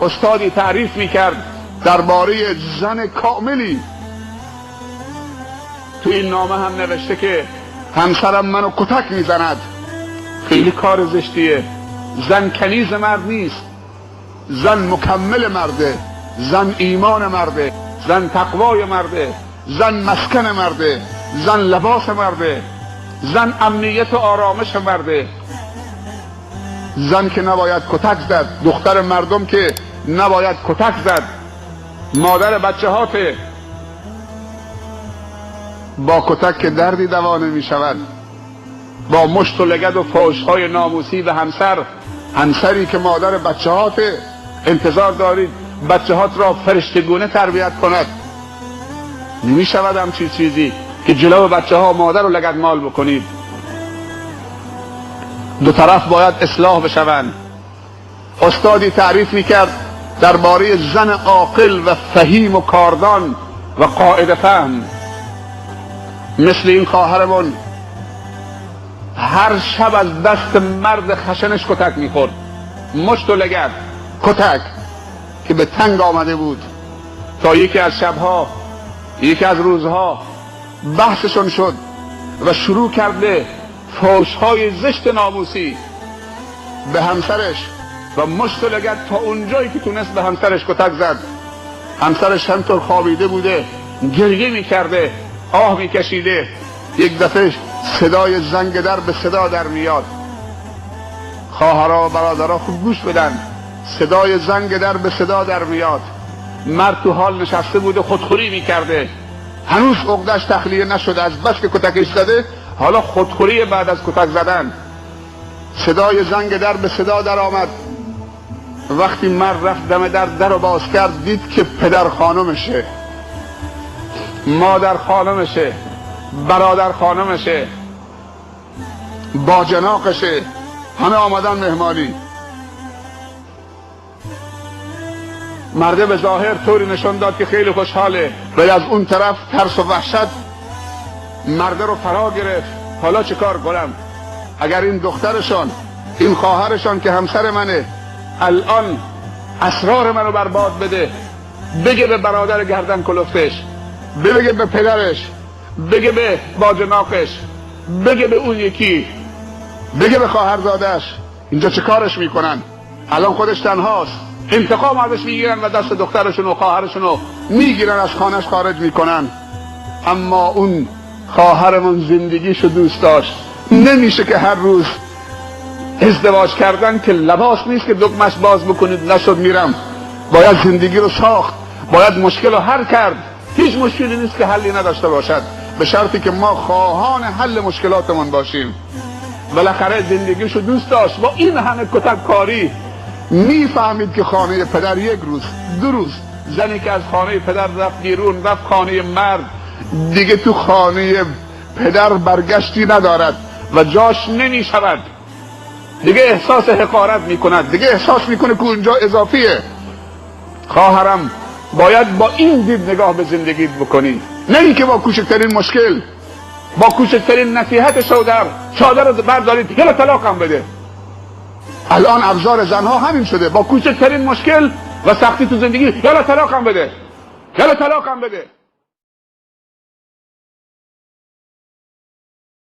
استادی تعریف میکرد درباره زن کاملی. تو این نامه هم نوشته که همسرم منو کتک میزند. خیلی کار زشتیه. زن کنیز مرد نیست، زن مکمل مرده، زن ایمان مرده، زن تقوای مرده، زن مسکن مرده، زن لباس مرده، زن امنیت و آرامش مرده. زن که نباید کتک زد، دختر مردم که نباید کتک زد، مادر بچه هاته. با کتک که دردی دوا نمی شود، با مشت و لگد و فحش‌های ناموسی و همسری که مادر بچه هاته، انتظار دارید بچه هات را فرشتگونه تربیت کند؟ نمی شود همچین چیزی که جلو بچه ها مادر رو لگد مال بکنید. دو طرف باید اصلاح بشوند. استادی تعریف میکرد درباره زن عاقل و فهیم و کاردان و قاعده فهم. مثل این خواهرمون هر شب از دست مرد خشنش کتک میخورد، مشت و لگد، کتک که به تنگ آمده بود. تا یکی از شبها، یکی از روزها بحثشون شد و شروع کرده فحش‌های زشت ناموسی به همسرش و مشت و لگد تا اونجایی که تونست به همسرش کتک زد. همسرش همطور خوابیده بوده، گریه میکرده، آه میکشیده. یک دفعه صدای زنگ در به صدا در میاد. خواهرها و برادرها خوب گوش بدن، صدای زنگ در به صدا در میاد. مرد تو حال نشسته بوده، خودخوری میکرده، هنوز عقده‌اش تخلیه نشده، از بس که کتکش زده حالا خودخوری بعد از کتک زدن. صدای زنگ در به صدا در آمد. وقتی مرد رفت دم در رو باز کرد، دید که پدر خانمشه، مادر خانمشه، برادر خانمشه، با جناقشه، همه آمدن مهمانی. مرده به ظاهر طوری نشون داد که خیلی خوشحاله، ولی از اون طرف ترس و وحشت مرده رو فرا گرفت. حالا چه کار کنم؟ اگر این دخترشان، این خواهرشان که همسر منه، الان اسرار منو برباد بده، بگه به برادر گردن کلفتش، بگه به پدرش، بگه به باجناقش، بگه به اون یکی، بگه به خواهرزادش، اینجا چه کارش میکنن؟ الان خودش تنهاست، انتقام ازش میگیرن و دست دخترشون و خواهرشونو میگیرن، از خانهش خارج میکنن. اما اون خواهرمون زندگیشو دوست داشت. نمیشه که هر روز ازدواج کردن که لباس نیست که دکمش باز بکنید نشد میرم. باید زندگی رو ساخت، باید مشکل رو حل کرد. هیچ مشکلی نیست که حلی نداشته باشد، به شرطی که ما خواهان حل مشکلاتمون باشیم. بالاخره زندگیشو دوست داشت. با این همه کتک کاری میفهمید که خانه پدر یک روز، دو روز، زنی که از خانه پدر رفت بیرون، رفت خانه مرد، دیگه تو خانه پدر برگشتی ندارد و جاش نمی شود. دیگه احساس حقارت میکند، دیگه احساس میکنه که اونجا اضافیه. خواهرم باید با این دید نگاه به زندگی بکنی، نه اینکه با کوچکترین مشکل، با کوچکترین نصیحت چادر رو بردارید یلا طلاقم بده. الان ابزار زنها همین شده، با کوچکترین مشکل و سختی تو زندگی یلا طلاقم بده، یلا طلاقم بده.